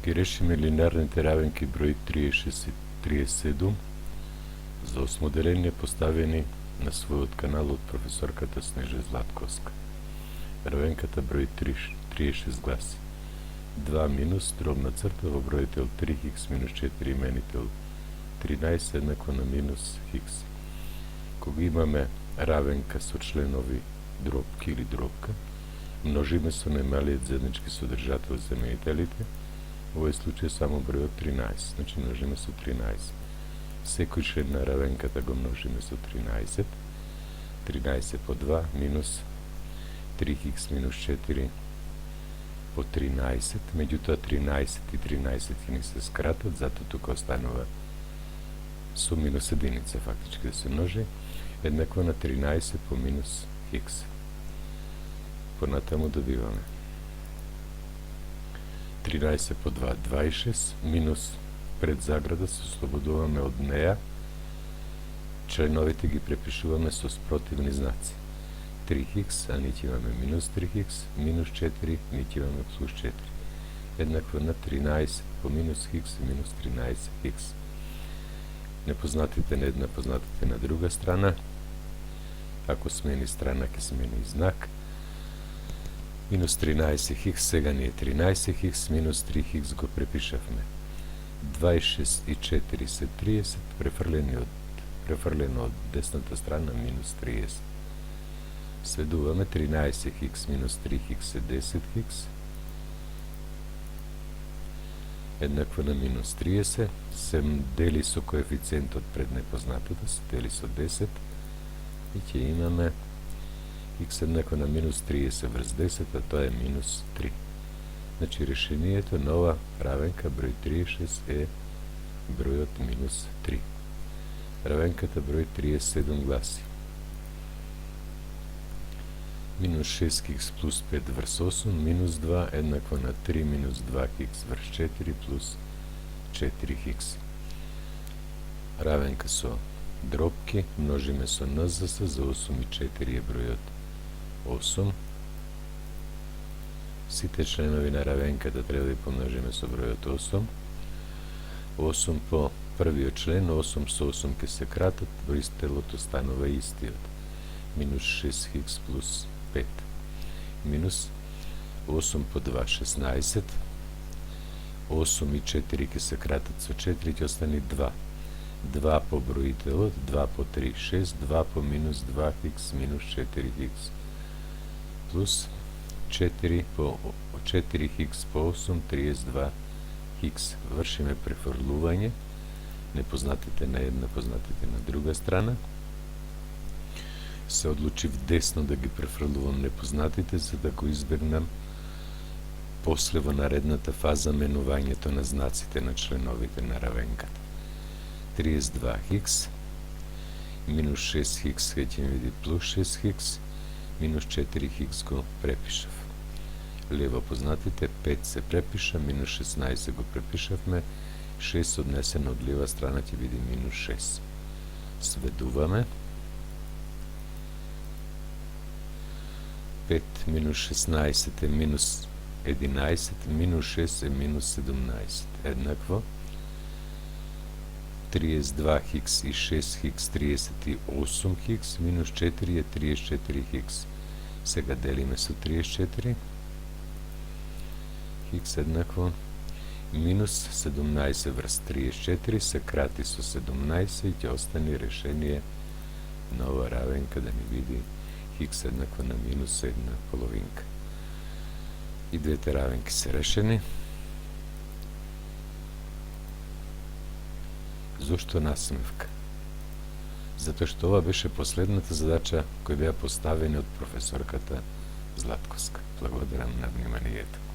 Ги решиме линарните равенки број 36 и 37 за осмоделение поставени на својот канал од професорката Снежа Златковска. Равенката број 36 гласи 2 минус дробна црта во бројител 3х минус 4 именител 13 еднакво на минус х. Кога имаме равенка со членови дробки или дробка, множиме со најмалиот заеднички содржател за именителите, во овој случај само бројот 13, значи множиме со 13. Секој член на равенката го множиме со 13, 13 по 2 минус 3х минус 4 по 13, меѓутоа 13 и 13 ни се скратат, затоа тука останува со минус единица фактички да се множи, еднакво на 13 по минус х. Понатаму добиваме 13 по 2, 26, минус пред заграда се ослободуваме од неа, членовите ги препишуваме со спротивни знаци. 3х, а ние имаме минус 3х, минус 4, ние имаме плюс 4. Еднакво на 13 по минус х и минус 13х. Непознатите на една, познатите на друга страна. Ако смени страна, ќе смени знак. Минус 13х, сега ни е 13х, минус 3х го препишавме. 26 и 4 се 30, префрлено од десната страна минус 30. Сведуваме 13х минус 3х е 10х, еднакво на минус 30, се дели со коефициентот пред непознатото, се дели со 10 и ќе имаме х еднакво на минус 30 врз 10, а тоа е минус 3. Значи решението на ова равенка број 36 е бројот минус 3. Равенката број 37 гласи минус 6х плюс 5 врз 8 минус 2 еднакво на 3 минус 2х врз 4 плюс 4х. Равенка со дробки, множиме со НЗС, за 8 и 4 е бројот 8. Сите членови на равенката треба да помножиме со бројот 8. 8 по првиот член, 8 со 8 ќе се кратат, бројителот останува истиот. Минус 6х плюс 5. Минус 8 по 2, 16. 8 и 4 ќе се кратат со 4, ќе остане 2. 2 по бројителот, 2 по 3, 6, 2 по минус 2х минус 4х. Плюс 4 по 4х по 8, 32х. Вршиме префрлување, непознатите на една, познатите на друга страна. Се одлучив десно да ги префрлувам непознатите, за да го избегнам после во наредната фаза менувањето на знаците на членовите на равенката. 32х минус 6х ќе ми види плюс 6х, минус 4х го препишав. Лево познатите 5 се препиша, минус 16 го препишавме, 6 однесено од лева страна ќе биде минус 6. Сведуваме 5 минус 16 е минус 11, минус 6 е минус 17. Еднакво 32х и 6х, 38х, минус 4 е 34х. Сега делиме со 34. Х еднакво минус 17 врз 34 се крати со 17 и ќе остане решение на ова равенка да ни види х еднакво на минус 1 половинка. И двете равенки се решени. Зошто насмевка? Затоа што ова беше последната задача која беа поставени од професорката Златковска. Благодарам на вниманието.